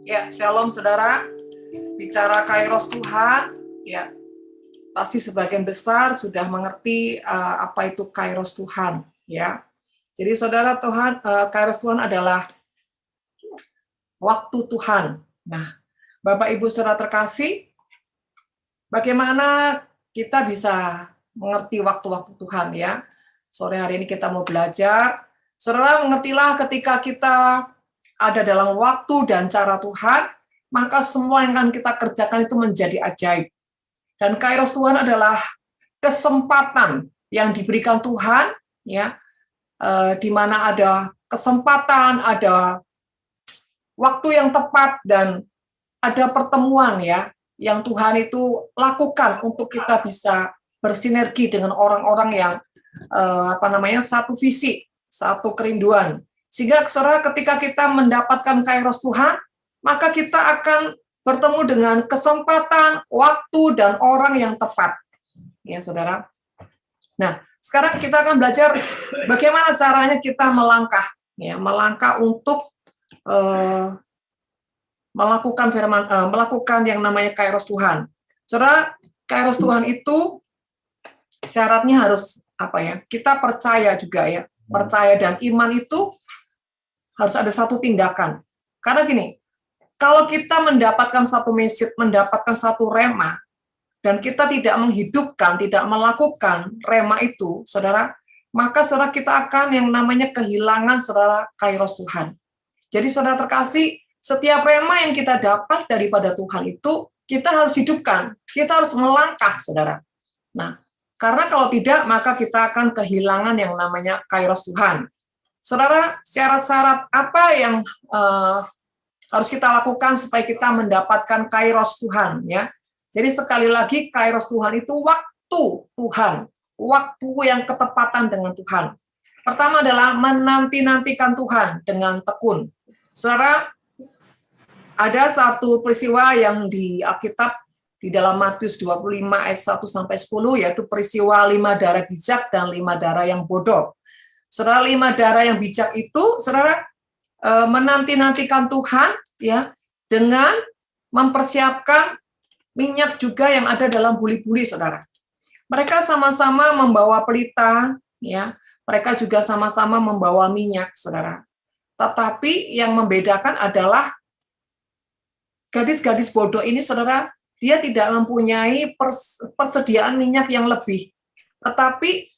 Ya, shalom saudara. Bicara kairos Tuhan, ya pasti sebagian besar sudah mengerti apa itu kairos Tuhan, ya. Jadi saudara, kairos Tuhan adalah waktu Tuhan. Nah, Bapak Ibu saudara terkasih, bagaimana kita bisa mengerti waktu-waktu Tuhan, ya? Sore hari ini kita mau belajar. Saudara, mengertilah ketika kita ada dalam waktu dan cara Tuhan, maka semua yang akan kita kerjakan itu menjadi ajaib. Dan kairos Tuhan adalah kesempatan yang diberikan Tuhan, ya, di mana ada kesempatan, ada waktu yang tepat, dan ada pertemuan, ya, yang Tuhan itu lakukan untuk kita bisa bersinergi dengan orang-orang yang satu visi, satu kerinduan. Sehingga saudara, ketika kita mendapatkan kairos Tuhan, maka kita akan bertemu dengan kesempatan, waktu, dan orang yang tepat. Ya, saudara. Nah, sekarang kita akan belajar bagaimana caranya kita melangkah, ya, melangkah untuk melakukan yang namanya kairos Tuhan. Saudara, kairos Tuhan itu syaratnya harus apa ya? Kita percaya juga, ya. Percaya dan iman itu harus ada satu tindakan. Karena gini, kalau kita mendapatkan satu message, mendapatkan satu rema, dan kita tidak menghidupkan, tidak melakukan rema itu, saudara, maka saudara kita akan yang namanya kehilangan saudara kairos Tuhan. Jadi saudara terkasih, setiap rema yang kita dapat daripada Tuhan itu, kita harus hidupkan, kita harus melangkah, saudara. Nah, karena kalau tidak, maka kita akan kehilangan yang namanya kairos Tuhan. Saudara, syarat-syarat apa yang harus kita lakukan supaya kita mendapatkan kairos Tuhan, ya? Jadi sekali lagi, kairos Tuhan itu waktu Tuhan, waktu yang ketepatan dengan Tuhan. Pertama adalah menanti-nantikan Tuhan dengan tekun. Saudara, ada satu peristiwa yang di Alkitab di dalam Matius 25 ayat 1-10, yaitu peristiwa 5 darah bijak dan 5 darah yang bodoh. Saudara, 5 darah yang bijak itu, saudara, menanti-nantikan Tuhan, ya, dengan mempersiapkan minyak juga yang ada dalam buli-buli, saudara. Mereka sama-sama membawa pelita, ya. Mereka juga sama-sama membawa minyak, saudara. Tetapi yang membedakan adalah gadis-gadis bodoh ini, saudara, dia tidak mempunyai persediaan minyak yang lebih. Tetapi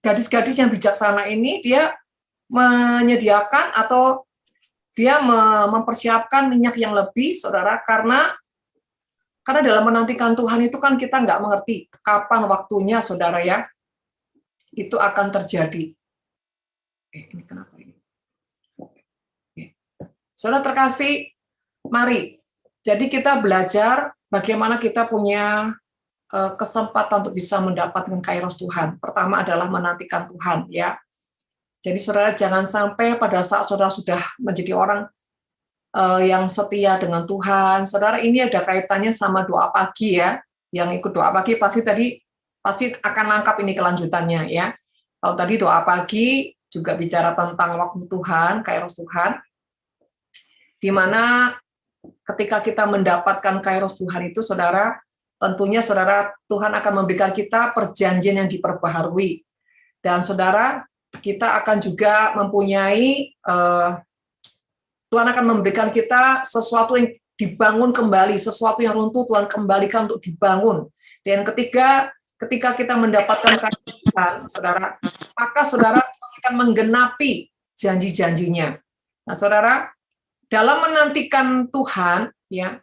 gadis-gadis yang bijaksana ini, dia menyediakan atau dia mempersiapkan minyak yang lebih, saudara, karena dalam menantikan Tuhan itu kan kita nggak mengerti kapan waktunya, saudara, ya, itu akan terjadi. Ini kenapa ini? Saudara terkasih, mari. Jadi kita belajar bagaimana kita punya kesempatan untuk bisa mendapatkan kairos Tuhan. Pertama adalah menantikan Tuhan, ya. Jadi saudara jangan sampai pada saat saudara sudah menjadi orang yang setia dengan Tuhan. Saudara, ini ada kaitannya sama doa pagi, ya. Yang ikut doa pagi pasti akan nangkap ini kelanjutannya, ya. Kalau tadi doa pagi juga bicara tentang waktu Tuhan, kairos Tuhan, di mana ketika kita mendapatkan kairos Tuhan itu, saudara, tentunya saudara, Tuhan akan memberikan kita perjanjian yang diperbaharui. Dan saudara, kita akan juga mempunyai, Tuhan akan memberikan kita sesuatu yang dibangun kembali, sesuatu yang runtuh Tuhan kembalikan untuk dibangun. Dan ketika kita mendapatkan kairos Tuhan, saudara, maka saudara akan menggenapi janji-janjinya. Nah, saudara, dalam menantikan Tuhan, ya,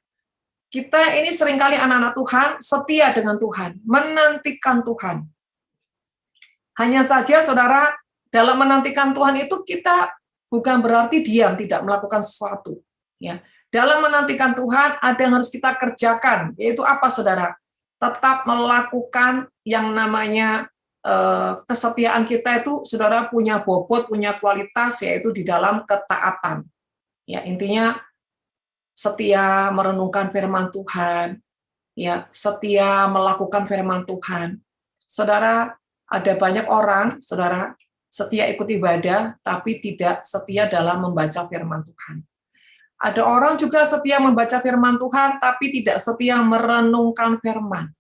kita ini seringkali anak-anak Tuhan setia dengan Tuhan, menantikan Tuhan. Hanya saja, saudara, dalam menantikan Tuhan itu kita bukan berarti diam, tidak melakukan sesuatu. Ya, dalam menantikan Tuhan ada yang harus kita kerjakan, yaitu apa, saudara? Tetap melakukan yang namanya kesetiaan kita itu, saudara, punya bobot, punya kualitas, yaitu di dalam ketaatan. Ya, intinya setia merenungkan firman Tuhan, ya, setia melakukan firman Tuhan. Saudara, ada banyak orang, saudara, setia ikut ibadah, tapi tidak setia dalam membaca firman Tuhan. Ada orang juga setia membaca firman Tuhan, tapi tidak setia merenungkan firman.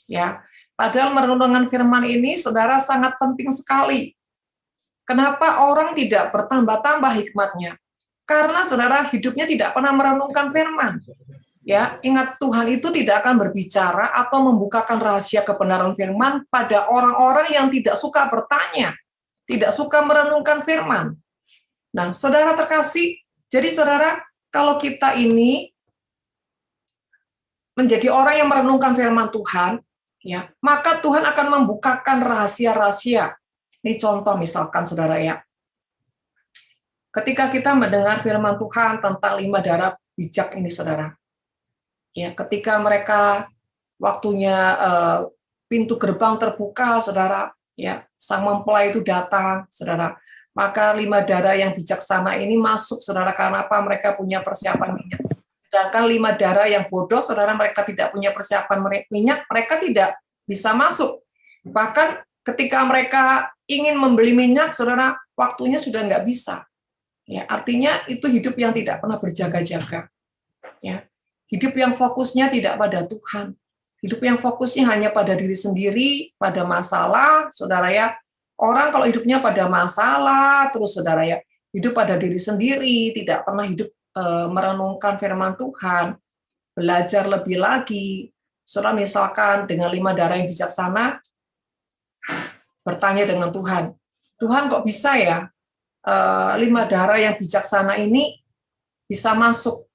Ya, padahal merenungkan firman ini, saudara, sangat penting sekali. Kenapa orang tidak bertambah-tambah hikmatnya? Karena saudara hidupnya tidak pernah merenungkan firman. Ya, ingat Tuhan itu tidak akan berbicara atau membukakan rahasia kebenaran firman pada orang-orang yang tidak suka bertanya, tidak suka merenungkan firman. Nah, saudara terkasih, jadi saudara, kalau kita ini menjadi orang yang merenungkan firman Tuhan, ya, maka Tuhan akan membukakan rahasia-rahasia. Ini contoh misalkan saudara ya, ketika kita mendengar firman Tuhan tentang 5 darah bijak ini saudara, ya, ketika mereka waktunya pintu gerbang terbuka saudara, ya, sang mempelai itu datang saudara, maka 5 darah yang bijaksana ini masuk saudara, karena apa? Mereka punya persiapan minyak. Sedangkan 5 darah yang bodoh saudara, mereka tidak punya persiapan minyak, mereka tidak bisa masuk. Bahkan ketika mereka ingin membeli minyak saudara, waktunya sudah nggak bisa. Ya, artinya itu hidup yang tidak pernah berjaga-jaga. Ya, hidup yang fokusnya tidak pada Tuhan. Hidup yang fokusnya hanya pada diri sendiri, pada masalah, saudara ya. Orang kalau hidupnya pada masalah, terus saudara ya, hidup pada diri sendiri, tidak pernah hidup merenungkan firman Tuhan, belajar lebih lagi. Saudara misalkan dengan 5 darah yang bijaksana, bertanya dengan Tuhan, Tuhan kok bisa ya 5 darah yang bijaksana ini bisa masuk.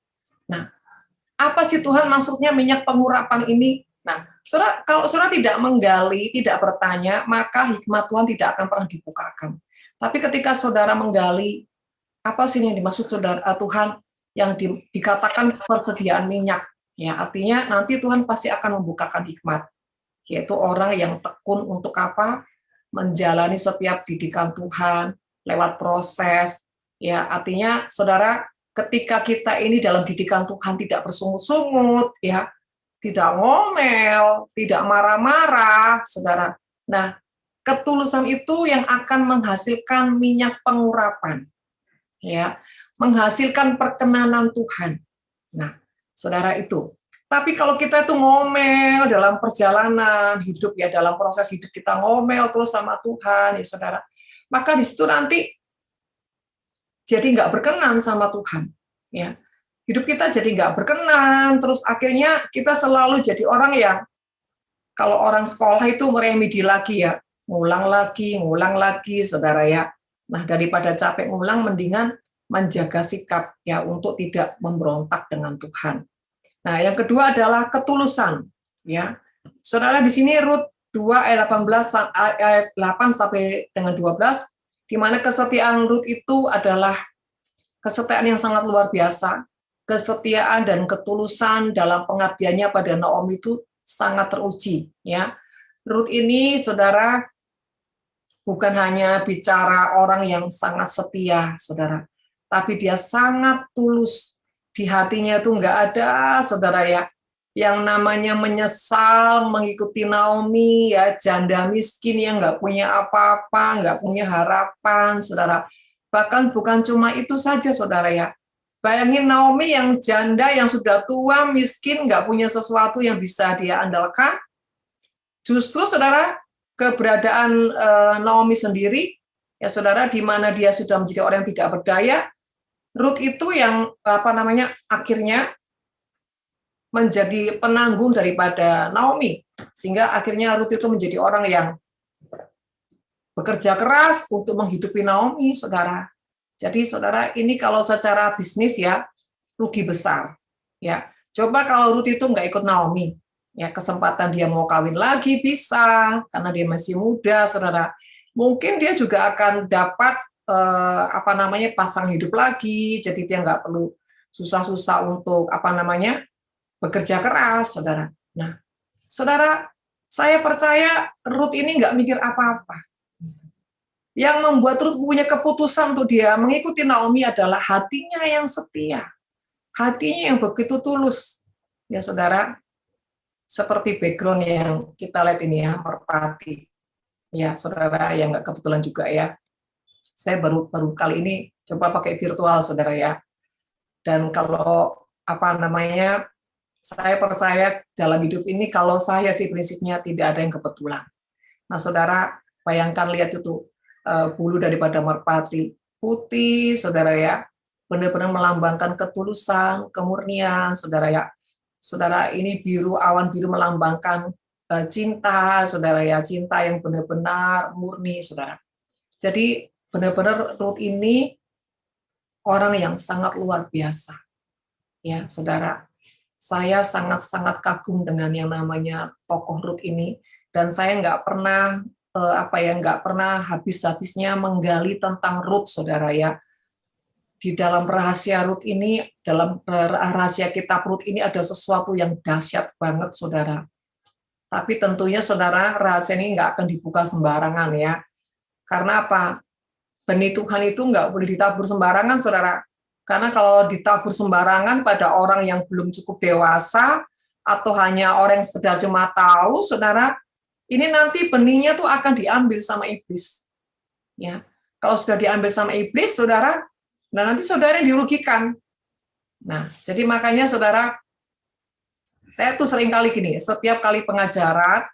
Nah, apa sih Tuhan maksudnya minyak pengurapan ini? Nah, saudara, kalau saudara tidak menggali, tidak bertanya, maka hikmat Tuhan tidak akan pernah dibukakan. Tapi ketika saudara menggali, apa sih yang dimaksud saudara Tuhan yang dikatakan persediaan minyak? Ya, artinya nanti Tuhan pasti akan membukakan hikmat, yaitu orang yang tekun untuk apa? Menjalani setiap didikan Tuhan lewat proses. Ya, artinya saudara, ketika kita ini dalam didikan Tuhan tidak bersungut-sungut, ya, tidak ngomel, tidak marah-marah, saudara. Nah, ketulusan itu yang akan menghasilkan minyak pengurapan, ya, menghasilkan perkenanan Tuhan. Nah, saudara itu. Tapi kalau kita itu ngomel dalam perjalanan hidup ya, dalam proses hidup kita ngomel terus sama Tuhan, ya saudara, maka di situ nanti jadi nggak berkenan sama Tuhan, ya. Hidup kita jadi nggak berkenan, terus akhirnya kita selalu jadi orang yang kalau orang sekolah itu meremedi lagi ya, ngulang lagi, saudara ya. Nah, daripada capek ngulang, mendingan menjaga sikap ya untuk tidak memberontak dengan Tuhan. Nah, yang kedua adalah ketulusan, ya. Saudara di sini Rut 2 ayat 18 ayat 8 sampai dengan 12, di mana kesetiaan Rut itu adalah kesetiaan yang sangat luar biasa. Kesetiaan dan ketulusan dalam pengabdiannya pada Naomi itu sangat teruji, ya. Rut ini saudara bukan hanya bicara orang yang sangat setia, saudara, tapi dia sangat tulus. Di hatinya itu nggak ada, saudara ya, yang namanya menyesal mengikuti Naomi, ya, janda miskin yang nggak punya apa-apa, nggak punya harapan, saudara. Bahkan bukan cuma itu saja, saudara ya. Bayangin Naomi yang janda, yang sudah tua, miskin, nggak punya sesuatu yang bisa dia andalkan. Justru, saudara, keberadaan Naomi sendiri, ya saudara, di mana dia sudah menjadi orang yang tidak berdaya, Rut itu yang akhirnya menjadi penanggung daripada Naomi, sehingga akhirnya Rut itu menjadi orang yang bekerja keras untuk menghidupi Naomi, saudara. Jadi saudara, ini kalau secara bisnis ya rugi besar. Ya, coba kalau Rut itu nggak ikut Naomi, ya kesempatan dia mau kawin lagi bisa, karena dia masih muda, saudara. Mungkin dia juga akan dapat pasang hidup lagi, jadi dia nggak perlu susah-susah untuk bekerja keras, saudara. Nah, saudara, saya percaya Rut ini nggak mikir apa-apa. Yang membuat Rut punya keputusan untuk dia mengikuti Naomi adalah hatinya yang setia, hatinya yang begitu tulus, ya saudara. Seperti background yang kita lihat ini ya, merpati, ya saudara, yang nggak kebetulan juga ya. Saya baru kali ini coba pakai virtual, saudara ya. Dan kalau saya percaya dalam hidup ini, kalau saya sih prinsipnya tidak ada yang kebetulan. Nah, saudara, bayangkan lihat itu bulu daripada merpati putih, saudara ya, benar-benar melambangkan ketulusan, kemurnian, saudara ya. Saudara, ini biru, awan biru melambangkan cinta, saudara ya, cinta yang benar-benar murni, saudara. Jadi benar-benar Ruth ini orang yang sangat luar biasa, ya, saudara. Saya sangat-sangat kagum dengan yang namanya tokoh Ruth ini, dan saya nggak pernah nggak pernah habis-habisnya menggali tentang Ruth, saudara ya. Di dalam rahasia Ruth ini, dalam rahasia kitab Ruth ini ada sesuatu yang dahsyat banget, saudara. Tapi tentunya, saudara, rahasia ini nggak akan dibuka sembarangan ya. Karena apa? Benih Tuhan itu nggak boleh ditabur sembarangan, saudara. Karena kalau ditabur sembarangan pada orang yang belum cukup dewasa, atau hanya orang yang sekedar cuma tahu, saudara, ini nanti benihnya tuh akan diambil sama iblis. Ya, kalau sudah diambil sama iblis, saudara, nah nanti saudara dirugikan. Nah, jadi makanya, saudara, saya tuh sering kali gini, setiap kali pengajaran,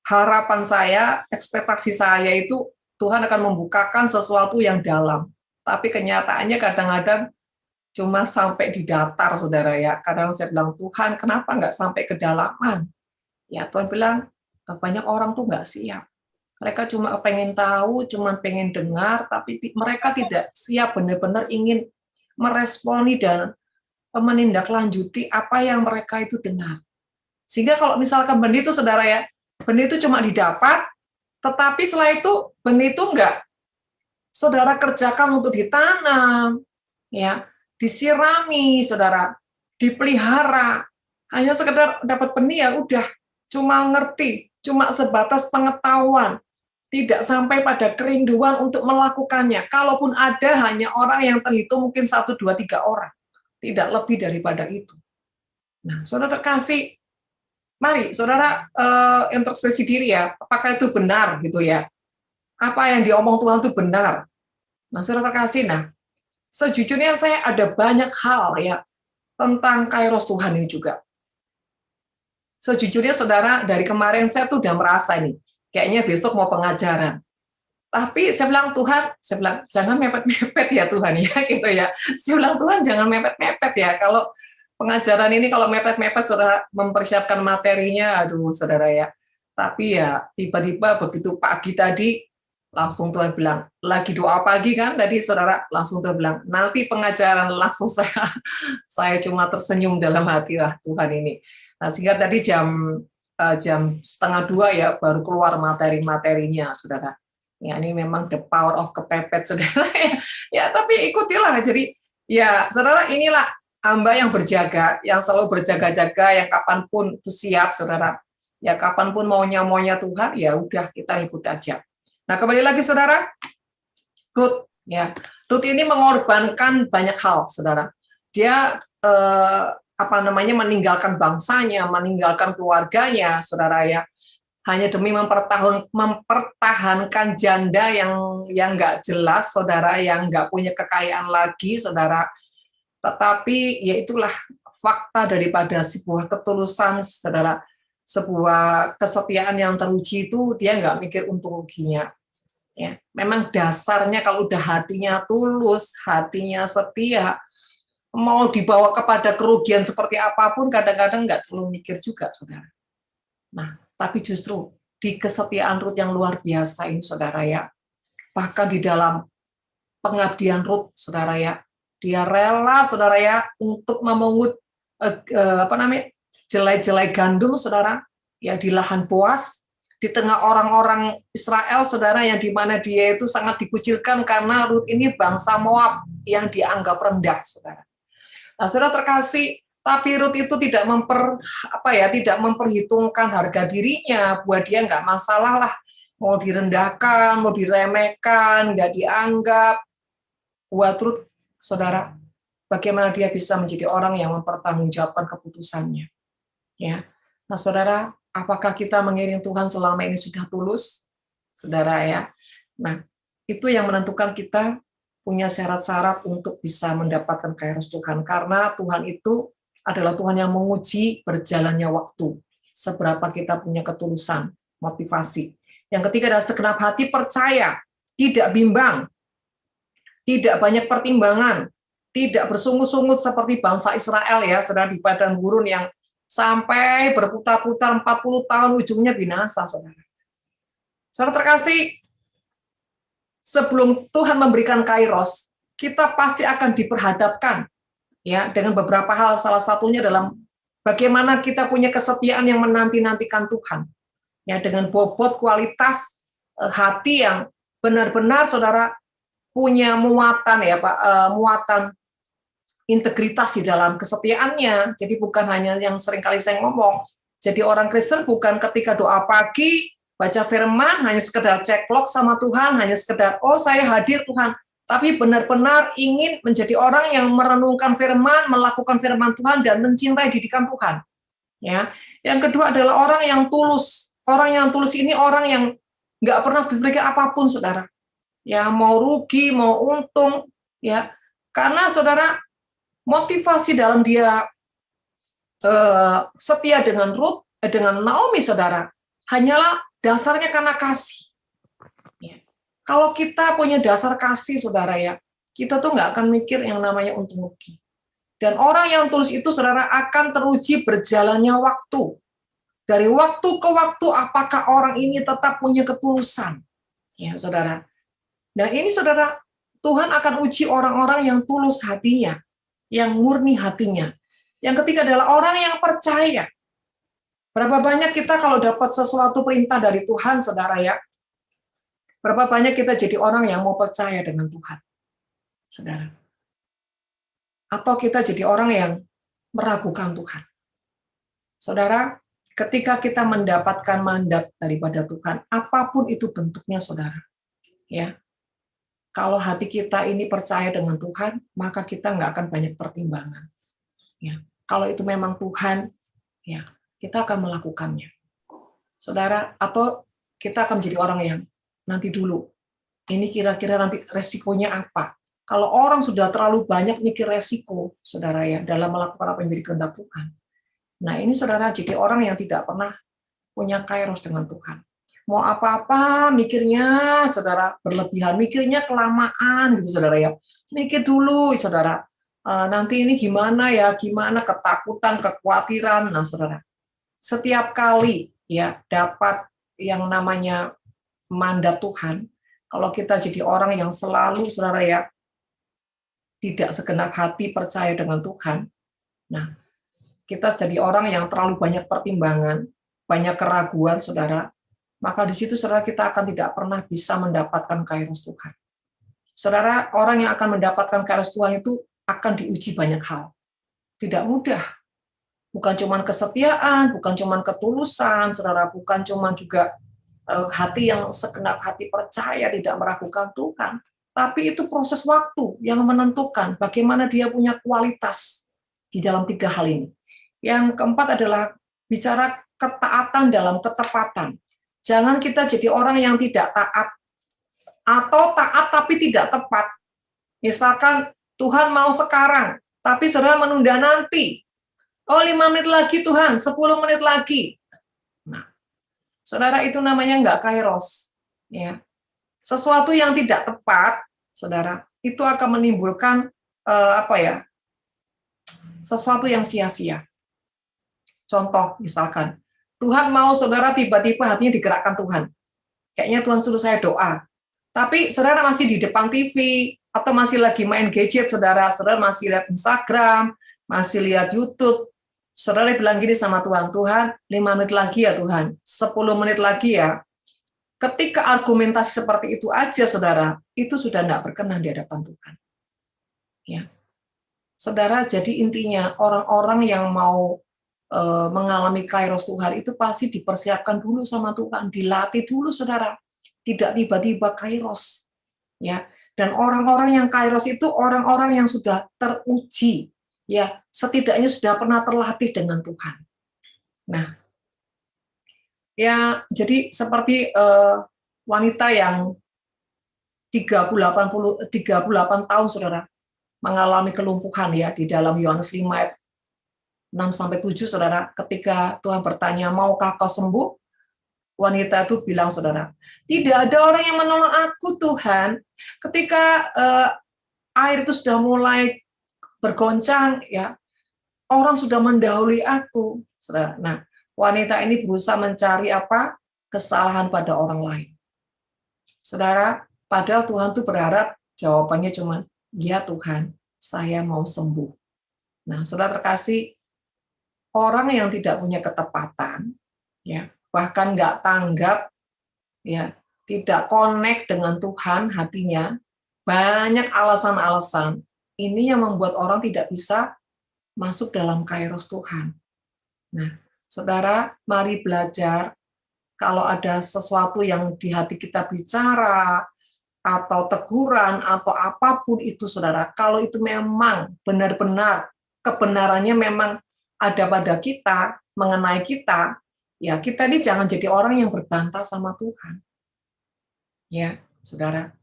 harapan saya, ekspektasi saya itu Tuhan akan membukakan sesuatu yang dalam. Tapi kenyataannya kadang-kadang cuma sampai di datar, saudara ya. Kadang saya bilang, Tuhan, kenapa nggak sampai ke dalaman? Ya, Tuhan bilang, banyak orang tuh nggak siap. Mereka cuma pengen tahu, cuma pengen dengar, tapi mereka tidak siap benar-benar ingin meresponi dan menindaklanjuti apa yang mereka itu dengar. Sehingga kalau misalkan benih itu, saudara ya, benih itu cuma didapat, tetapi setelah itu benih itu enggak saudara kerjakan untuk ditanam, ya, disirami, saudara, dipelihara. Hanya sekedar dapat benih ya udah, cuma ngerti, cuma sebatas pengetahuan, tidak sampai pada kerinduan untuk melakukannya. Kalaupun ada, hanya orang yang terhitung mungkin 1, 2, 3 orang, tidak lebih daripada itu. Nah, saudara kasih, mari saudara introspeksi diri ya, apakah itu benar gitu ya? Apa yang diomong Tuhan itu benar? Nah, saudara kasih, nah, sejujurnya saya ada banyak hal ya tentang kairos Tuhan ini juga. Sejujurnya, saudara, dari kemarin saya tuh udah merasa nih, kayaknya besok mau pengajaran. Tapi saya bilang, Tuhan, saya bilang, jangan mepet-mepet ya Tuhan ya, gitu ya. Saya bilang, Tuhan, jangan mepet-mepet ya. Kalau pengajaran ini, kalau mepet-mepet, saudara mempersiapkan materinya, aduh, saudara ya. Tapi ya, tiba-tiba begitu pagi tadi, langsung Tuhan bilang, lagi doa pagi kan, tadi saudara langsung Tuhan bilang, nanti pengajaran, langsung saya cuma tersenyum dalam hati, lah Tuhan ini. Nah, sehingga tadi jam 1:30 ya, baru keluar materi-materinya, saudara. Ya, ini memang the power of kepepet, saudara. Ya, tapi ikutilah. Jadi, ya, saudara, inilah hamba yang berjaga, yang selalu berjaga-jaga, yang kapanpun itu siap, saudara. Ya, kapanpun maunya Tuhan, ya udah, kita ikut aja. Nah, kembali lagi, saudara, Ruth, ya, Ruth ini mengorbankan banyak hal, saudara. Dia meninggalkan bangsanya, meninggalkan keluarganya, saudara ya, hanya demi mempertahankan janda yang nggak jelas, saudara, yang nggak punya kekayaan lagi, saudara. Tetapi ya itulah fakta daripada sebuah ketulusan, saudara. Sebuah kesetiaan yang teruji itu dia nggak mikir untung ruginya. Ya, memang dasarnya kalau udah hatinya tulus, hatinya setia, mau dibawa kepada kerugian seperti apapun, kadang-kadang nggak terlalu mikir juga, saudara. Nah, tapi justru di kesetiaan Ruth yang luar biasa ini, saudara ya, bahkan di dalam pengabdian Ruth, saudara ya, dia rela, saudara ya, untuk memungut jelai-jelai gandum, saudara, ya di lahan Boas, di tengah orang-orang Israel, saudara, yang dimana dia itu sangat dikucilkan karena Ruth ini bangsa Moab yang dianggap rendah, saudara. Nah, saudara terkasih, tapi Ruth itu tidak memperhitungkan harga dirinya, buat dia nggak masalah lah, mau direndahkan, mau diremehkan, nggak dianggap. Buat Ruth, saudara, bagaimana dia bisa menjadi orang yang mempertanggungjawabkan keputusannya. Ya, nah saudara, apakah kita mengiring Tuhan selama ini sudah tulus, saudara ya? Nah, itu yang menentukan kita punya syarat-syarat untuk bisa mendapatkan kairos Tuhan, karena Tuhan itu adalah Tuhan yang menguji berjalannya waktu, seberapa kita punya ketulusan, motivasi. Yang ketiga adalah segenap hati percaya, tidak bimbang, tidak banyak pertimbangan, tidak bersungut-sungut seperti bangsa Israel ya, saudara, di padang gurun yang sampai berputar-putar 40 tahun ujungnya binasa, saudara. Saudara terkasih, sebelum Tuhan memberikan kairos, kita pasti akan diperhadapkan ya dengan beberapa hal, salah satunya dalam bagaimana kita punya kesetiaan yang menanti-nantikan Tuhan. Ya, dengan bobot kualitas hati yang benar-benar saudara punya muatan ya Pak, muatan integritas di dalam kesetiaannya. Jadi bukan hanya yang seringkali saya ngomong. Jadi orang Kristen bukan ketika doa pagi, baca firman, hanya sekedar cek log sama Tuhan, hanya sekedar, oh saya hadir Tuhan. Tapi benar-benar ingin menjadi orang yang merenungkan firman, melakukan firman Tuhan, dan mencintai didikan Tuhan. Ya. Yang kedua adalah orang yang tulus. Orang yang tulus ini orang yang nggak pernah berpikir apapun, saudara. Ya, mau rugi, mau untung, ya. Karena saudara, motivasi dalam dia setia dengan Ruth, dengan Naomi, saudara, hanyalah dasarnya karena kasih. Ya. Kalau kita punya dasar kasih, saudara ya, kita tuh nggak akan mikir yang namanya untung rugi. Dan orang yang tulus itu, saudara, akan teruji berjalannya waktu. Dari waktu ke waktu, apakah orang ini tetap punya ketulusan, ya, saudara. Nah, ini, saudara, Tuhan akan uji orang-orang yang tulus hatinya, yang murni hatinya. Yang ketiga adalah orang yang percaya. Berapa banyak kita kalau dapat sesuatu perintah dari Tuhan, saudara ya, berapa banyak kita jadi orang yang mau percaya dengan Tuhan, saudara. Atau kita jadi orang yang meragukan Tuhan. Saudara, ketika kita mendapatkan mandat daripada Tuhan, apapun itu bentuknya, saudara, ya, kalau hati kita ini percaya dengan Tuhan, maka kita nggak akan banyak pertimbangan. Ya, kalau itu memang Tuhan, ya, kita akan melakukannya, saudara. Atau kita akan menjadi orang yang nanti dulu, ini kira-kira nanti resikonya apa? Kalau orang sudah terlalu banyak mikir resiko, saudara ya, dalam melakukan apa yang menjadi kehendak Tuhan. Nah, ini saudara jadi orang yang tidak pernah punya kairos dengan Tuhan. Mau apa-apa mikirnya, saudara, berlebihan, mikirnya kelamaan gitu, saudara ya. Mikir dulu, saudara. Nanti ini gimana ya, gimana, ketakutan, kekhawatiran. Nah, saudara, setiap kali ya dapat yang namanya mandat Tuhan, kalau kita jadi orang yang selalu, saudara ya, tidak segenap hati percaya dengan Tuhan, nah, kita jadi orang yang terlalu banyak pertimbangan, banyak keraguan, saudara, maka di situ, saudara, kita akan tidak pernah bisa mendapatkan kairos Tuhan. Saudara, orang yang akan mendapatkan kairos Tuhan itu akan diuji banyak hal. Tidak mudah. Bukan cuma kesetiaan, bukan cuma ketulusan, saudara, bukan cuma juga hati yang segenap hati percaya, tidak meragukan Tuhan. Tapi itu proses waktu yang menentukan bagaimana dia punya kualitas di dalam 3 hal ini. Yang keempat adalah bicara ketaatan dalam ketepatan. Jangan kita jadi orang yang tidak taat, atau taat tapi tidak tepat. Misalkan Tuhan mau sekarang, tapi saudara menunda nanti. Oh, 5 menit lagi Tuhan, 10 menit lagi. Nah, saudara, itu namanya nggak kairos. Ya. Sesuatu yang tidak tepat, saudara, itu akan menimbulkan sesuatu yang sia-sia. Contoh, misalkan, Tuhan mau saudara tiba-tiba hatinya digerakkan Tuhan. Kayaknya Tuhan suruh saya doa. Tapi saudara masih di depan TV, atau masih lagi main gadget, saudara masih lihat Instagram, masih lihat YouTube. Saudara bilang gini sama Tuhan, Tuhan, 5 menit lagi ya Tuhan, 10 menit lagi ya. Ketika argumentasi seperti itu aja, saudara, itu sudah tidak berkenan di hadapan Tuhan. Ya. Saudara, jadi intinya orang-orang yang mau mengalami kairos Tuhan itu pasti dipersiapkan dulu sama Tuhan, dilatih dulu, saudara. Tidak tiba-tiba kairos. Ya. Dan orang-orang yang kairos itu orang-orang yang sudah teruji, ya, setidaknya sudah pernah terlatih dengan Tuhan. Nah, ya, jadi seperti wanita yang 38 tahun, saudara, mengalami kelumpuhan ya di dalam Yohanes 5 ayat 6 sampai 7, saudara. Ketika Tuhan bertanya, maukah kau sembuh? Wanita itu bilang, saudara, tidak ada orang yang menolong aku, Tuhan. Ketika air itu sudah mulai bergoncang, ya, orang sudah mendahului aku, saudara. Nah, wanita ini berusaha mencari apa? Kesalahan pada orang lain. Saudara, padahal Tuhan tuh berharap jawabannya cuma, ya Tuhan, saya mau sembuh. Nah, saudara terkasih, orang yang tidak punya ketepatan, ya, bahkan nggak tanggap, ya, tidak connect dengan Tuhan hatinya, banyak alasan-alasan. Ini yang membuat orang tidak bisa masuk dalam kairos Tuhan. Nah, saudara, mari belajar kalau ada sesuatu yang di hati kita bicara, atau teguran, atau apapun itu, saudara, kalau itu memang benar-benar kebenarannya memang ada pada kita, mengenai kita, ya kita ini jangan jadi orang yang berbantah sama Tuhan. Ya, saudara.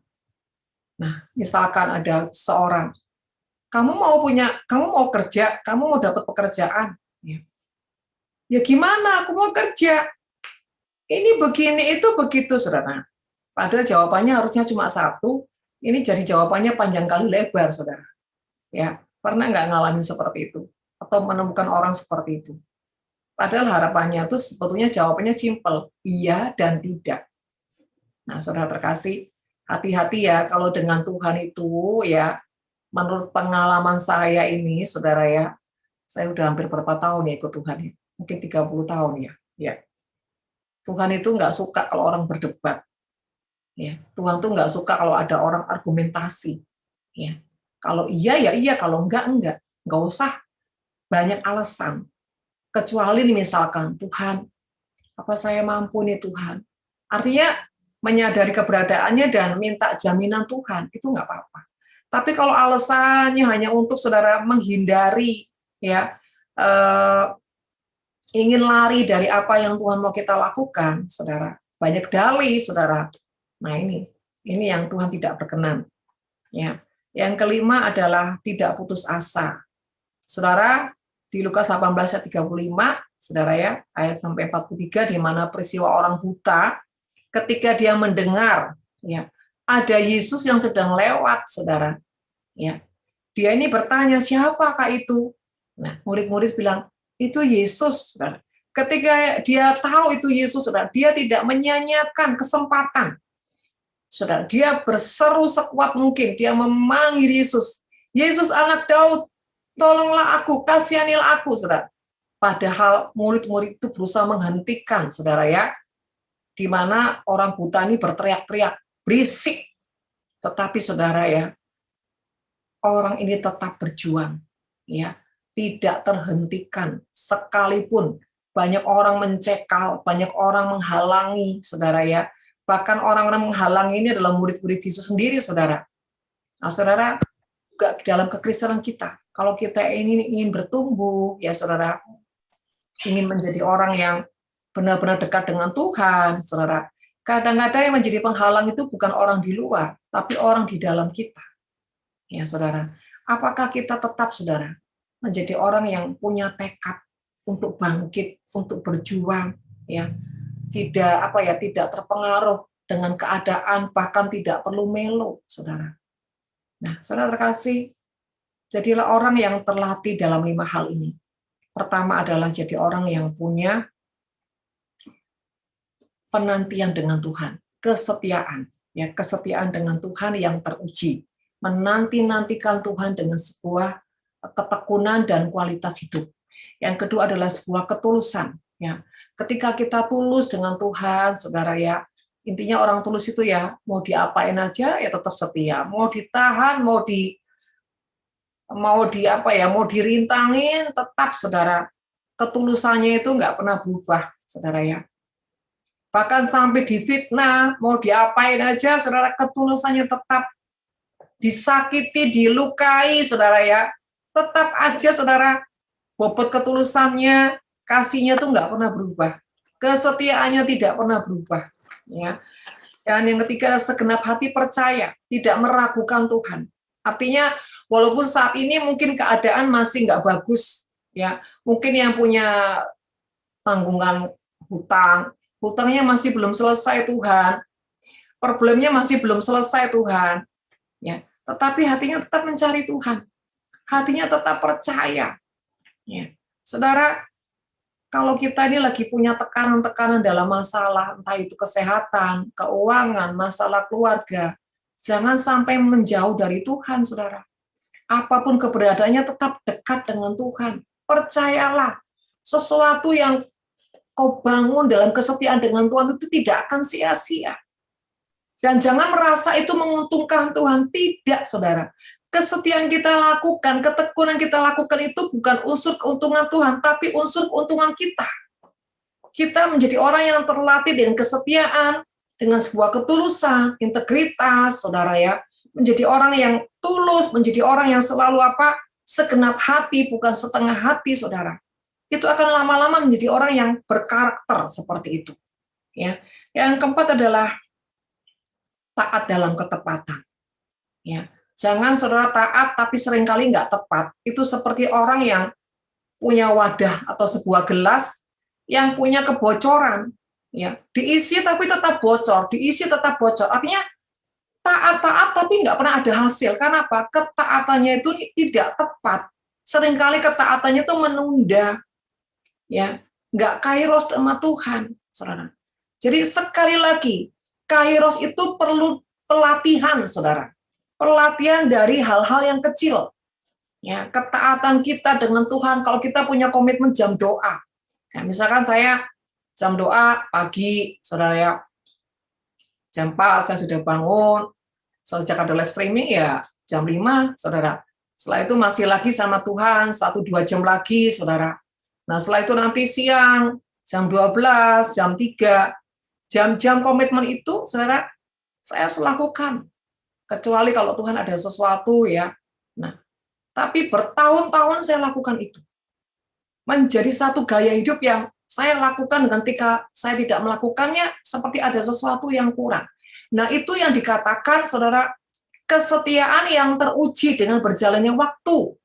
Nah, misalkan ada seorang, kamu mau kerja, kamu mau dapat pekerjaan. Ya gimana, aku mau kerja. Ini begini, itu begitu, saudara. Padahal jawabannya harusnya cuma satu, ini jadi jawabannya panjang kali lebar, saudara. Ya, pernah nggak ngalamin seperti itu? Atau menemukan orang seperti itu? Padahal harapannya itu sebetulnya jawabannya simpel, iya dan tidak. Nah, saudara terkasih, hati-hati ya kalau dengan Tuhan itu, ya, menurut pengalaman saya ini, saudara ya, saya udah hampir berapa tahun ya ikut Tuhan ya, mungkin 30 tahun ya. Ya, Tuhan itu nggak suka kalau orang berdebat. Ya, Tuhan tuh nggak suka kalau ada orang argumentasi. Ya, kalau iya ya iya, kalau enggak, nggak usah banyak alasan. Kecuali misalkan, Tuhan, apa saya mampu nih Tuhan? Artinya menyadari keberadaannya dan minta jaminan Tuhan, itu nggak apa-apa. Tapi kalau alasannya hanya untuk saudara menghindari, ya, ingin lari dari apa yang Tuhan mau kita lakukan, saudara, banyak dalih, saudara. Nah ini yang Tuhan tidak berkenan. Ya, yang kelima adalah tidak putus asa. Saudara, di Lukas 18 ayat 35, saudara ya, ayat sampai 43, di mana peristiwa orang buta, ketika dia mendengar, ya, ada Yesus yang sedang lewat, saudara, ya, dia ini bertanya, siapakah itu? Nah, murid-murid bilang, itu Yesus, saudara. Ketika dia tahu itu Yesus, saudara, dia tidak menyanyiakan kesempatan, saudara. Dia berseru sekuat mungkin, dia memanggil Yesus, Yesus anak Daud, tolonglah aku, kasihanilah aku, saudara. Padahal murid-murid itu berusaha menghentikan, saudara ya, di mana orang buta ini berteriak-teriak, berisik. Tetapi saudara ya, orang ini tetap berjuang, ya, tidak terhentikan sekalipun banyak orang mencekal, banyak orang menghalangi, saudara ya. Bahkan orang-orang menghalangi ini adalah murid-murid Yesus sendiri, saudara. Nah, saudara, juga dalam kekristenan kita, kalau kita ini ingin bertumbuh, ya saudara, ingin menjadi orang yang benar-benar dekat dengan Tuhan, saudara, kadang-kadang yang menjadi penghalang itu bukan orang di luar, tapi orang di dalam kita. Ya, saudara, apakah kita tetap, saudara, menjadi orang yang punya tekad untuk bangkit, untuk berjuang, ya, tidak terpengaruh dengan keadaan, bahkan tidak perlu melo, saudara. Nah, saudara terkasih, jadilah orang yang terlatih dalam 5 hal ini. Pertama adalah jadi orang yang punya penantian dengan Tuhan, kesetiaan, ya, kesetiaan dengan Tuhan yang teruji, menanti-nantikan Tuhan dengan sebuah ketekunan dan kualitas hidup. Yang kedua adalah sebuah ketulusan, ya. Ketika kita tulus dengan Tuhan, saudara ya, intinya orang tulus itu ya, mau diapain aja ya tetap setia, mau ditahan, mau dirintangin, tetap, saudara, ketulusannya itu nggak pernah berubah, saudara ya. Bahkan sampai difitnah, mau diapain aja, saudara, ketulusannya tetap. Disakiti, dilukai, saudara ya, tetap aja, saudara, bobot ketulusannya, kasihnya tuh nggak pernah berubah, kesetiaannya tidak pernah berubah, ya. Dan yang ketiga, segenap hati percaya, tidak meragukan Tuhan. Artinya, walaupun saat ini mungkin keadaan masih nggak bagus, ya, mungkin yang punya tanggungan hutang, hutangnya masih belum selesai Tuhan, problemnya masih belum selesai Tuhan, ya, tetapi hatinya tetap mencari Tuhan, hatinya tetap percaya. Ya. Saudara, kalau kita ini lagi punya tekanan-tekanan dalam masalah, entah itu kesehatan, keuangan, masalah keluarga, jangan sampai menjauh dari Tuhan, saudara. Apapun keberadaannya tetap dekat dengan Tuhan. Percayalah, sesuatu yang kau bangun dalam kesetiaan dengan Tuhan itu tidak akan sia-sia. Dan jangan merasa itu menguntungkan Tuhan. Tidak, saudara. Kesetiaan kita lakukan, ketekunan kita lakukan itu bukan unsur keuntungan Tuhan, tapi unsur keuntungan kita. Kita menjadi orang yang terlatih dengan kesetiaan, dengan sebuah ketulusan, integritas, saudara ya. Menjadi orang yang tulus, menjadi orang yang selalu segenap hati, bukan setengah hati, saudara. Itu akan lama-lama menjadi orang yang berkarakter seperti itu. Ya. Yang keempat adalah taat dalam ketepatan. Ya. Jangan saudara taat tapi seringkali nggak tepat. Itu seperti orang yang punya wadah atau sebuah gelas yang punya kebocoran. Ya, diisi tapi tetap bocor, diisi tetap bocor. Artinya taat-taat tapi nggak pernah ada hasil. Kenapa? Ketaatannya itu tidak tepat. Seringkali ketaatannya itu menunda. Ya, nggak kairos sama Tuhan, saudara. Jadi sekali lagi, kairos itu perlu pelatihan, saudara. Pelatihan dari hal-hal yang kecil. Ya, ketaatan kita dengan Tuhan, kalau kita punya komitmen jam doa. Ya, misalkan saya jam doa pagi, saudara ya, jam 4 saya sudah bangun, sejak ada live streaming ya jam 5, saudara. Setelah itu masih lagi sama Tuhan, 1-2 jam lagi, saudara. Nah, setelah itu nanti siang, jam 12, jam 3, jam-jam komitmen itu, saudara, saya harus lakukan. Kecuali kalau Tuhan ada sesuatu ya. Nah, tapi bertahun-tahun saya lakukan itu. Menjadi satu gaya hidup yang saya lakukan ketika saya tidak melakukannya seperti ada sesuatu yang kurang. Nah, itu yang dikatakan, saudara, kesetiaan yang teruji dengan berjalannya waktu.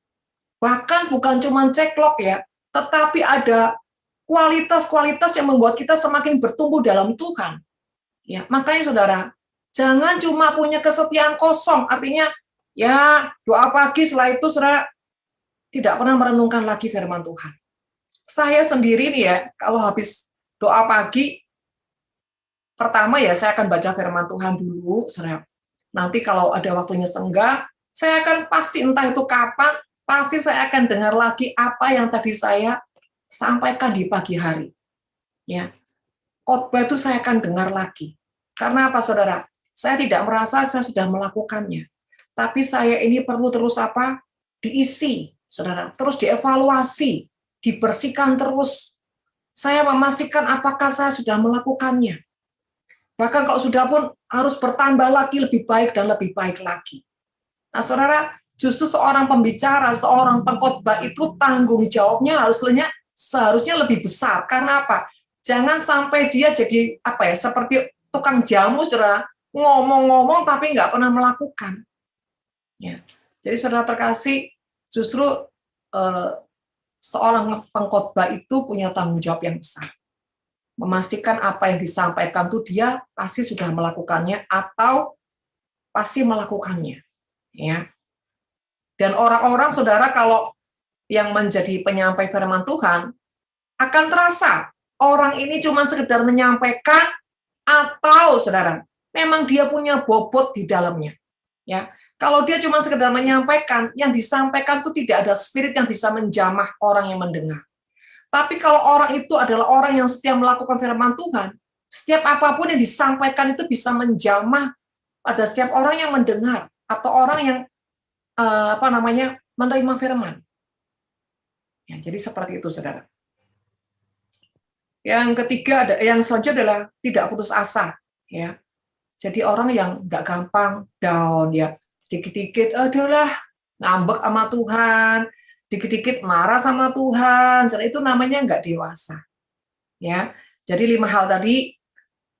Bahkan bukan cuma ceklok ya, tetapi ada kualitas-kualitas yang membuat kita semakin bertumbuh dalam Tuhan. Ya, makanya saudara, jangan cuma punya kesetiaan kosong, artinya ya doa pagi setelah itu saudara tidak pernah merenungkan lagi firman Tuhan. Saya sendiri nih ya, kalau habis doa pagi, pertama ya saya akan baca firman Tuhan dulu, saudara. Nanti kalau ada waktunya senggang, saya akan pasti entah itu kapan, pasti saya akan dengar lagi apa yang tadi saya sampaikan di pagi hari. Ya, khotbah itu saya akan dengar lagi. Karena apa, saudara? Saya tidak merasa saya sudah melakukannya. Tapi saya ini perlu terus diisi, saudara. Terus dievaluasi, dibersihkan terus. Saya memastikan apakah saya sudah melakukannya. Bahkan kalau sudah pun harus bertambah lagi, lebih baik dan lebih baik lagi. Nah, saudara, justru seorang pembicara, seorang pengkhotbah itu tanggung jawabnya seharusnya lebih besar. Karena apa? Jangan sampai dia jadi seperti tukang jamu, saudara, ngomong-ngomong tapi nggak pernah melakukan. Ya. Jadi saudara terkasih, justru seorang pengkhotbah itu punya tanggung jawab yang besar. Memastikan apa yang disampaikan itu dia pasti sudah melakukannya atau pasti melakukannya. Ya. Dan orang-orang, saudara, kalau yang menjadi penyampai firman Tuhan, akan terasa orang ini cuma sekedar menyampaikan atau, saudara, memang dia punya bobot di dalamnya. Ya, kalau dia cuma sekedar menyampaikan, yang disampaikan itu tidak ada spirit yang bisa menjamah orang yang mendengar. Tapi kalau orang itu adalah orang yang setia melakukan firman Tuhan, setiap apapun yang disampaikan itu bisa menjamah pada setiap orang yang mendengar atau orang yang menerima firman. Ya, jadi seperti itu, saudara. Yang ketiga, yang selanjutnya adalah tidak putus asa. Ya, jadi orang yang nggak gampang down, ya, sedikit-dikit, adalah ngambek sama Tuhan, dikit-dikit marah sama Tuhan, jadi itu namanya nggak dewasa. Ya, jadi 5 hal tadi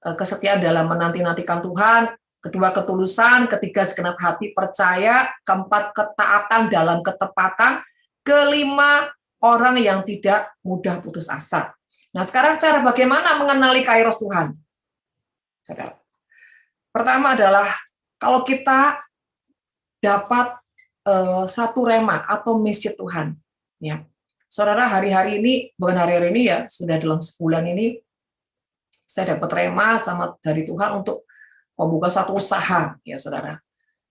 kesetiaan dalam menanti-nantikan Tuhan, kedua ketulusan, ketiga segenap hati percaya, keempat ketaatan dalam ketepatan, kelima orang yang tidak mudah putus asa. Nah, sekarang cara bagaimana mengenali kairos Tuhan? Saudara. Pertama adalah kalau kita dapat satu rema atau misi Tuhan, ya. Saudara, hari-hari ini, bukan hari-hari ini ya, sudah dalam sebulan ini saya dapat rema sama dari Tuhan untuk membuka satu usaha, ya saudara.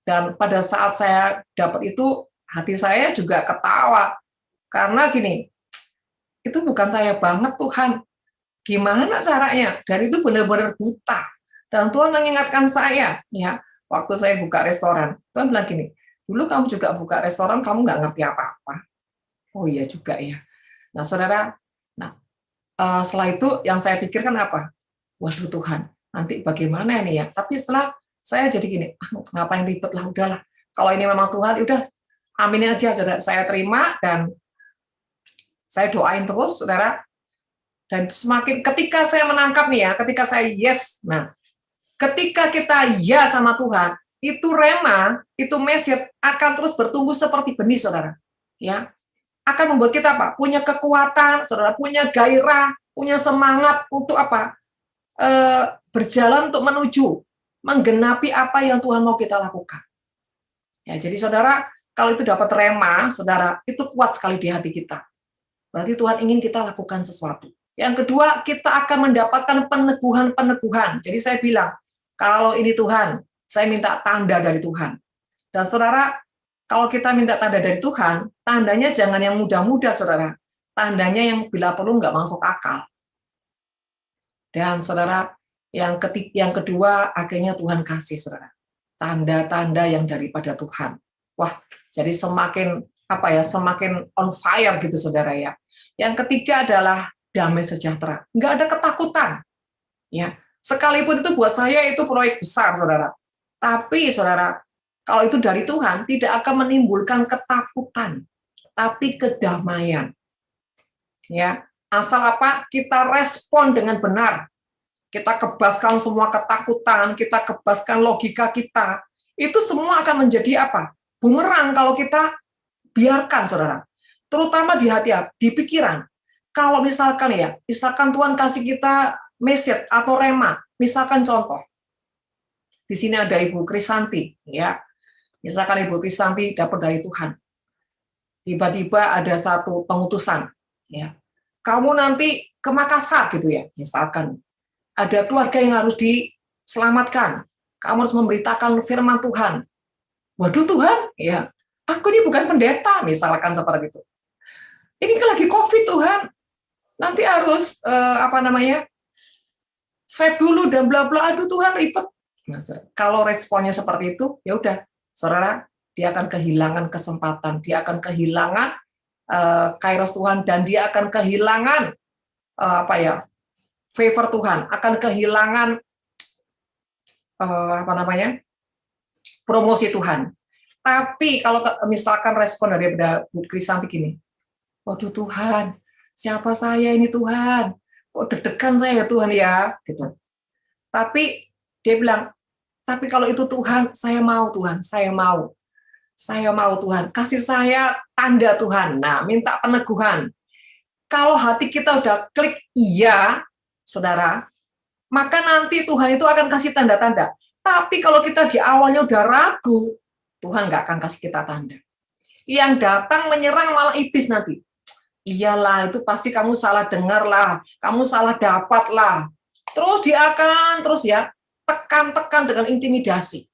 Dan pada saat saya dapat itu, hati saya juga ketawa. Karena gini, itu bukan saya banget Tuhan. Gimana caranya? Dan itu benar-benar buta. Dan Tuhan mengingatkan saya, ya, waktu saya buka restoran. Tuhan bilang gini, dulu kamu juga buka restoran, kamu nggak ngerti apa-apa. Oh iya juga ya. Nah saudara, setelah itu yang saya pikirkan apa? Waduh Tuhan, nanti bagaimana ini ya? Tapi setelah saya jadi gini, ngapain ribet lah, udahlah. Kalau ini memang Tuhan, udah aminin aja, saudara. Saya terima dan saya doain terus, saudara. Dan semakin ketika saya menangkap nih ya, ketika saya yes, nah ketika kita ya sama Tuhan, itu rema, itu message akan terus bertumbuh seperti benih, saudara. Ya, akan membuat kita apa? Punya kekuatan, saudara, punya gairah, punya semangat untuk apa? Berjalan untuk menuju menggenapi apa yang Tuhan mau kita lakukan. Ya, jadi saudara, kalau itu dapat rema, saudara, itu kuat sekali di hati kita. Berarti Tuhan ingin kita lakukan sesuatu. Yang kedua, kita akan mendapatkan peneguhan-peneguhan. Jadi saya bilang, kalau ini Tuhan, saya minta tanda dari Tuhan. Dan saudara, kalau kita minta tanda dari Tuhan, tandanya jangan yang muda-muda, saudara. Tandanya yang bila perlu nggak masuk akal. Dan saudara, yang kedua, akhirnya Tuhan kasih, saudara. Tanda-tanda yang daripada Tuhan. Wah, jadi semakin semakin on fire gitu, saudara ya. Yang ketiga adalah damai sejahtera. Nggak ada ketakutan. Ya, sekalipun itu buat saya itu proyek besar, saudara. Tapi, saudara, kalau itu dari Tuhan, tidak akan menimbulkan ketakutan, tapi kedamaian. Ya, asal apa? Kita respon dengan benar. Kita kebaskan semua ketakutan, kita kebaskan logika kita. Itu semua akan menjadi apa? Bumerang kalau kita biarkan, saudara. Terutama di hati, di pikiran. Kalau misalkan Tuhan kasih kita message atau rema, misalkan contoh. Di sini ada Ibu Krisanti, ya. Misalkan Ibu Krisanti dapat dari Tuhan. Tiba-tiba ada satu pengutusan, ya. Kamu nanti ke Makassar gitu ya, misalkan. Ada keluarga yang harus diselamatkan. Kamu harus memberitakan firman Tuhan. Waduh Tuhan, ya. Aku ini bukan pendeta, misalkan seperti itu. Ini kan lagi COVID Tuhan. Nanti harus swab dulu dan bla bla. Aduh Tuhan ribet. Nah, kalau responnya seperti itu, ya udah, saudara, dia akan kehilangan kesempatan, dia akan kehilangan kairos Tuhan, dan dia akan kehilangan favor Tuhan, akan kehilangan promosi Tuhan. Tapi kalau misalkan respon daripada Bu Krisanti begini, waduh Tuhan, siapa saya ini Tuhan? Kok deg-degan saya ya Tuhan ya? Gitu. Tapi dia bilang, tapi kalau itu Tuhan, saya mau Tuhan, saya mau. Saya mau Tuhan, kasih saya tanda Tuhan. Nah, minta peneguhan. Kalau hati kita udah klik iya, saudara, maka nanti Tuhan itu akan kasih tanda-tanda. Tapi kalau kita di awalnya udah ragu, Tuhan nggak akan kasih kita tanda. Yang datang menyerang malah iblis nanti. Iyalah, itu pasti kamu salah dengar lah, kamu salah dapat lah. Terus dia akan terus ya tekan-tekan dengan intimidasi.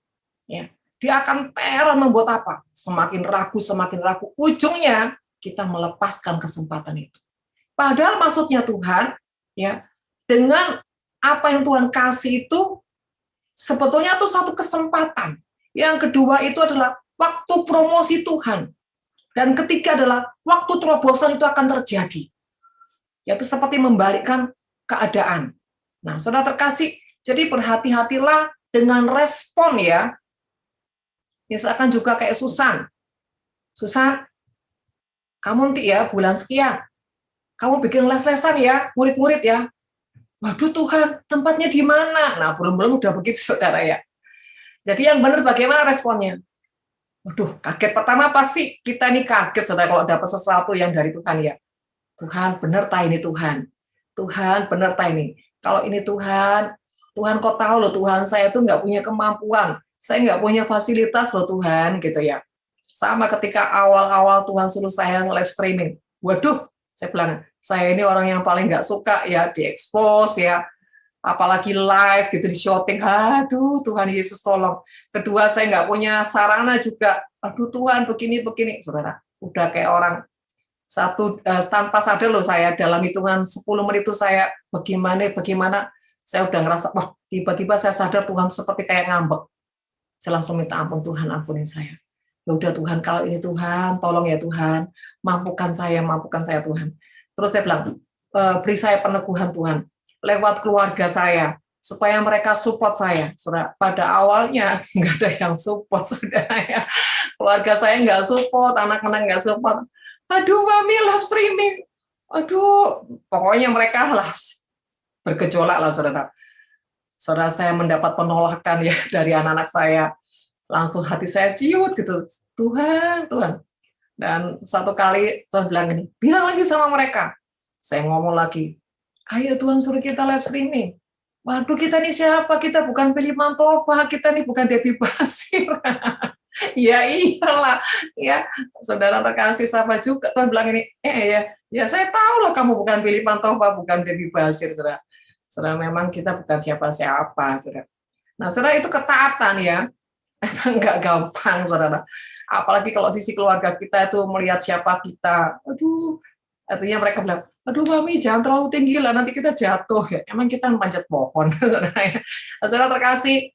Ya, dia akan teror membuat apa? Semakin ragu, semakin ragu. Ujungnya kita melepaskan kesempatan itu. Padahal maksudnya Tuhan, ya, dengan apa yang Tuhan kasih itu sebetulnya itu satu kesempatan. Yang kedua itu adalah waktu promosi Tuhan. Dan ketiga adalah waktu terobosan itu akan terjadi. Yaitu seperti membalikkan keadaan. Nah, saudara terkasih, jadi berhati-hatilah dengan respon ya. Misalkan juga kayak Susan. Susan, kamu nanti ya bulan sekian, kamu bikin les-lesan ya, murid-murid ya. Waduh Tuhan, tempatnya di mana? Nah, belum udah begitu saudara ya. Jadi yang benar bagaimana responnya? Waduh, kaget pertama pasti kita ini kaget saudara kalau dapat sesuatu yang dari Tuhan ya. Tuhan, benar tak ini Tuhan? Tuhan, benar tak ini? Kalau ini Tuhan, Tuhan kau tahu loh Tuhan, saya tuh nggak punya kemampuan, saya nggak punya fasilitas loh Tuhan, gitu ya. Sama ketika awal-awal Tuhan suruh saya live streaming. Waduh, saya bilang, saya ini orang yang paling nggak suka ya diekspos ya, apalagi live gitu di shooting. Aduh, Tuhan Yesus tolong. Kedua, saya nggak punya sarana juga. Aduh Tuhan, begini-begini, saudara. Udah kayak orang tanpa sadar loh saya dalam hitungan 10 menit itu saya bagaimana saya udah ngerasa wah tiba-tiba saya sadar Tuhan seperti kayak ngambek. Saya langsung minta ampun Tuhan, ampunin saya. Ya udah Tuhan, kalau ini Tuhan, tolong ya Tuhan, mampukan saya Tuhan. Terus saya bilang, beri saya peneguhan Tuhan, lewat keluarga saya, supaya mereka support saya. Saudara, pada awalnya nggak ada yang support, saudara ya. Keluarga saya nggak support, anak-anak nggak support. Aduh, Mami live streaming. Aduh, pokoknya mereka lah bergejolak lah, saudara. Saudara, saya mendapat penolakan ya dari anak-anak saya. Langsung hati saya ciut gitu. Tuhan, Tuhan. Dan satu kali Tuhan bilang gini, bilang lagi sama mereka. Saya ngomong lagi, ayo Tuhan suruh kita live streaming. Waduh, kita ini siapa? Kita bukan Philip Mantova, kita ini bukan Debbie Basir. Ya iyalah, ya saudara terkasih sama juga Tuhan bilang ini, ya saya tahu lah kamu bukan Philip Mantova, bukan Debbie Basir, saudara. Saudara, memang kita bukan siapa-siapa, saudara. Nah, saudara, itu ketaatan ya, emang nggak gampang, saudara. Apalagi kalau sisi keluarga kita itu melihat siapa kita, aduh, artinya mereka bilang, aduh Mami jangan terlalu tinggi lah, nanti kita jatuh ya. Emang kita manjat pohon, saudara. Saudara terkasih,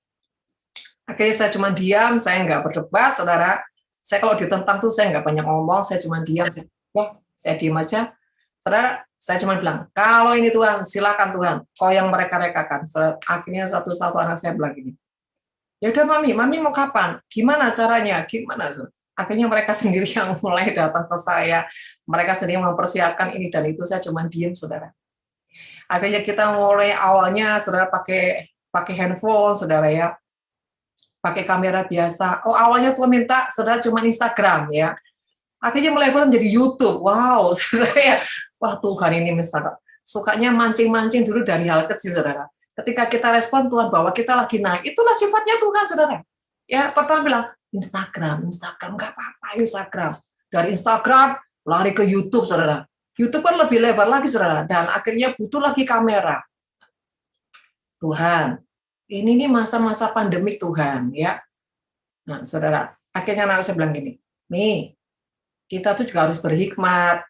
akhirnya saya cuma diam, saya nggak berdebat, saudara. Saya kalau ditentang tuh saya nggak banyak ngomong, saya cuma diam. Saya diam aja. Saudara, saya cuma bilang, kalau ini Tuhan, silakan Tuhan, kau yang mereka-rekakan. Akhirnya satu-satu anak saya bilang gini, ya udah Mami mau kapan? Gimana caranya? Gimana? Akhirnya mereka sendiri yang mulai datang ke saya, mereka sendiri mempersiapkan ini dan itu, saya cuma diam, saudara. Akhirnya kita mulai awalnya, saudara pakai handphone, saudara ya, pakai kamera biasa. Oh, awalnya Tuhan minta saudara cuma Instagram ya. Akhirnya mulai menjadi YouTube. Wow, saudara ya. Wah, Tuhan ini misalnya sukanya mancing-mancing dulu dari hal kecil, saudara. Ketika kita respon Tuhan bahwa kita lagi naik, itulah sifatnya Tuhan, saudara. Ya, pertama bilang Instagram, nggak apa-apa Instagram. Dari Instagram lari ke YouTube, saudara. YouTube kan lebih lebar lagi, saudara. Dan akhirnya butuh lagi kamera. Tuhan, ini masa-masa pandemik Tuhan, ya. Nah, saudara, akhirnya anak saya bilang gini, nih, kita tuh juga harus berhikmat,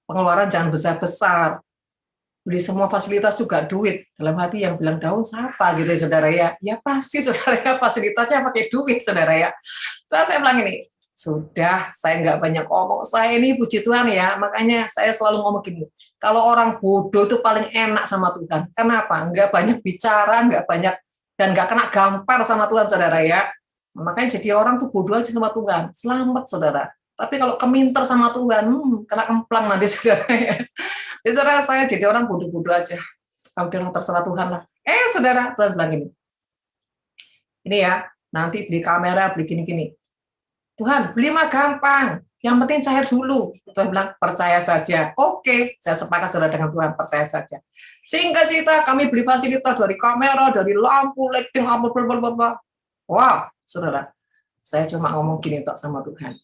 pengeluaran jangan besar-besar, beli semua fasilitas juga duit. Dalam hati yang bilang daun siapa gitu ya, saudara ya. Ya pasti saudara ya, fasilitasnya pakai duit, saudara ya. Saya bilang ini, sudah, saya nggak banyak ngomong. Saya ini puji Tuhan ya, makanya saya selalu ngomong gini, kalau orang bodoh itu paling enak sama Tuhan. Kenapa? Nggak banyak bicara, nggak banyak, dan nggak kena gampar sama Tuhan, saudara ya. Makanya jadi orang tuh bodoh aja sama Tuhan. Selamat, saudara. Tapi kalau keminter sama Tuhan, kena kemplang nanti, saudara ya. Jadi saudara, saya jadi orang bodoh-bodoh aja. Kalau dia terserah Tuhan lah. Saudara, Tuhan bilang gini, ini ya, nanti beli kamera, beli gini-gini. Tuhan, beli mah gampang. Yang penting cair dulu. Tuhan bilang, percaya saja. Oke, saya sepakat saudara dengan Tuhan, percaya saja. Singkat cerita, kami beli fasilitas dari kamera, dari lampu, lighting, apa, blablabla. Wow, saudara, saya cuma ngomong gini tok sama Tuhan.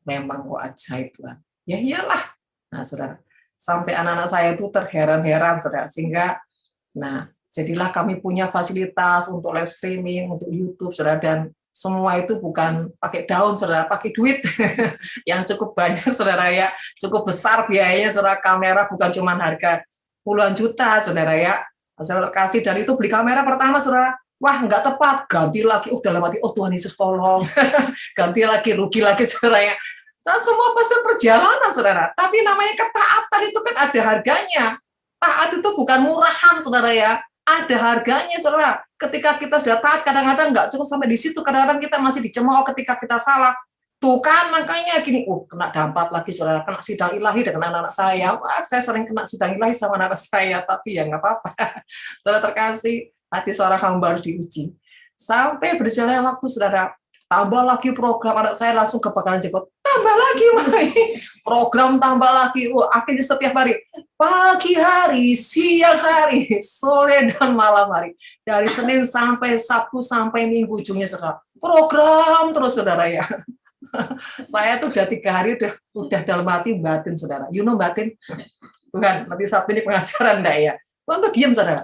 Memang kok ajaib Tuhan. Ya iyalah. Nah, saudara, sampai anak-anak saya itu terheran-heran, saudara. Sehingga, nah, jadilah kami punya fasilitas untuk live streaming, untuk YouTube, saudara, dan semua itu bukan pakai daun, saudara, pakai duit yang cukup banyak, saudara ya, cukup besar biayanya, saudara. Kamera bukan cuma harga puluhan juta, saudara ya, saudara kasih. Dan itu beli kamera pertama, saudara, wah nggak tepat, ganti lagi, dalam hati, Tuhan Yesus tolong, ganti lagi, rugi lagi, saudara ya. Nah, semua proses perjalanan, saudara. Tapi namanya ketaatan itu kan ada harganya. Taat itu bukan murahan, saudara ya. Ada harganya, saudara. Ketika kita sudah taat, kadang-kadang nggak cukup sampai di situ. Kadang-kadang kita masih dicemooh ketika kita salah. Tuh kan makanya gini, kena dampak lagi saudara, kena sidang ilahi dengan anak-anak saya. Wah, saya sering kena sidang ilahi sama anak saya, tapi ya nggak apa-apa. Saudara terkasih, hati seorang hamba harus diuji. Sampai berjalannya waktu, saudara, tambah lagi program, anak saya langsung kebakaran jenggot. Tambah lagi, Mai. Program tambah lagi. Akhirnya setiap hari, pagi hari, siang hari, sore dan malam hari. Dari Senin sampai Sabtu sampai Minggu ujungnya, saudara. Program terus, saudara ya. Saya tuh udah 3 hari udah dalam hati batin, saudara. You know batin? Tuhan, nanti Sabtu ini pengajaran enggak ya? Tuhan tuh diam, saudara.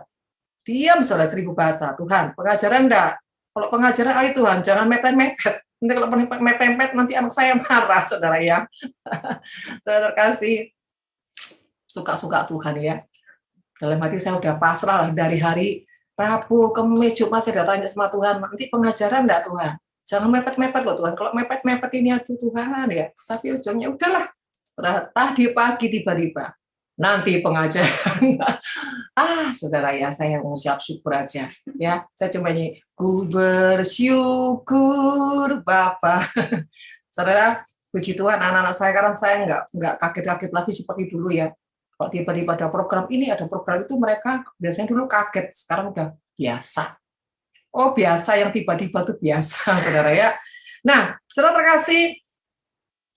Diam, saudara, 1000 bahasa. Tuhan, pengajaran enggak? Kalau pengajaran, ayo Tuhan, jangan mepet-mepet. Nanti kalau mepet-mepet, nanti anak saya marah, saudara ya. Saudara terkasih, suka-suka Tuhan ya. Dalam hati saya udah pasrah dari hari Rabu, Kamis, Jumat saya datang sama Tuhan. Nanti pengajaran enggak Tuhan? Jangan mepet-mepet loh Tuhan. Kalau mepet-mepet ini aduh Tuhan ya. Tapi ujungnya udahlah. Tadi pagi tiba-tiba. Nanti pengajaran. Saudara ya, saya mengucap syukur aja. Ya, saya cuma nyanyi, ku bersyukur Bapa. Saudara, puji Tuhan anak-anak saya sekarang saya nggak kaget-kaget lagi seperti dulu ya. Kalau tiba-tiba ada program ini, ada program itu, mereka biasanya dulu kaget. Sekarang udah biasa. Oh, biasa, yang tiba-tiba itu biasa, saudara ya. Nah, saudara terkasih,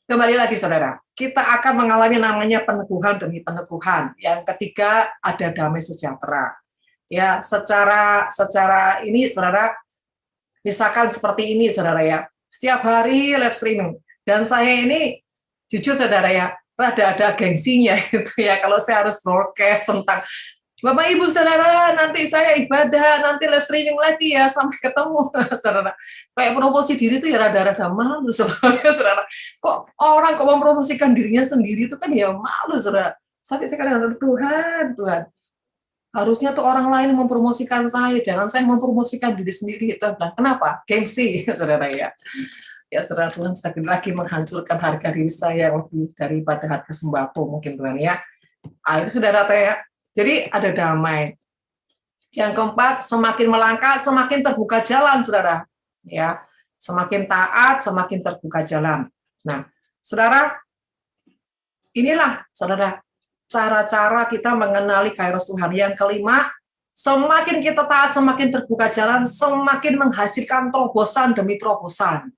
kembali lagi, saudara. Kita akan mengalami namanya peneguhan demi peneguhan. Yang ketiga, ada damai sejahtera. Ya, secara ini, saudara, misalkan seperti ini, saudara ya. Setiap hari live streaming. Dan saya ini, jujur, saudara ya, rada ada gengsinya gitu ya. Kalau saya harus broadcast tentang Bapak Ibu saudara, nanti saya ibadah, nanti live streaming lagi ya, sampai ketemu saudara. Kayak promosi diri itu ya rada-rada malu sebenarnya saudara. Kok orang kok mempromosikan dirinya sendiri itu kan ya malu saudara. Sampai saya kadang Tuhan, harusnya tuh orang lain mempromosikan saya, jangan saya mempromosikan diri sendiri. Itu kenapa? Gengsi saudara ya. Ya saudara, Tuhan sekali lagi menghancurkan harga diri saya lebih daripada harga sembako mungkin Tuhan ya. Itu saudara ya. Jadi ada damai. Yang keempat, semakin melangkah, semakin terbuka jalan, saudara. Ya, semakin taat, semakin terbuka jalan. Nah, saudara, inilah, saudara, cara-cara kita mengenali kairos Tuhan. Yang kelima, semakin kita taat, semakin terbuka jalan, semakin menghasilkan terobosan demi terobosan.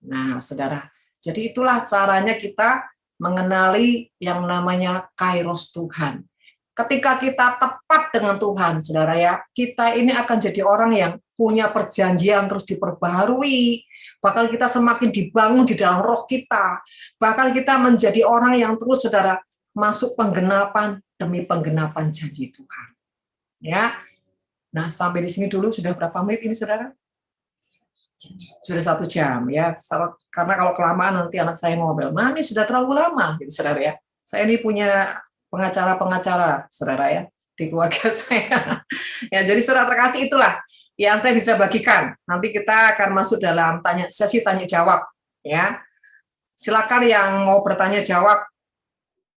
Nah, saudara, jadi itulah caranya kita mengenali yang namanya kairos Tuhan. Ketika kita tepat dengan Tuhan, saudara ya, kita ini akan jadi orang yang punya perjanjian terus diperbaharui, bakal kita semakin dibangun di dalam roh kita, bakal kita menjadi orang yang terus, saudara, masuk penggenapan demi penggenapan janji Tuhan. Ya, nah sampai di sini dulu, sudah berapa menit ini, saudara? Sudah 1 jam ya, karena kalau kelamaan nanti anak saya ngomel, Mami sudah terlalu lama, gitu, saudara ya. Saya ini punya pengacara, saudara ya, di keluarga saya. Ya, jadi saudara terkasih, itulah yang saya bisa bagikan. Nanti kita akan masuk dalam sesi tanya jawab. Ya, silakan yang mau bertanya jawab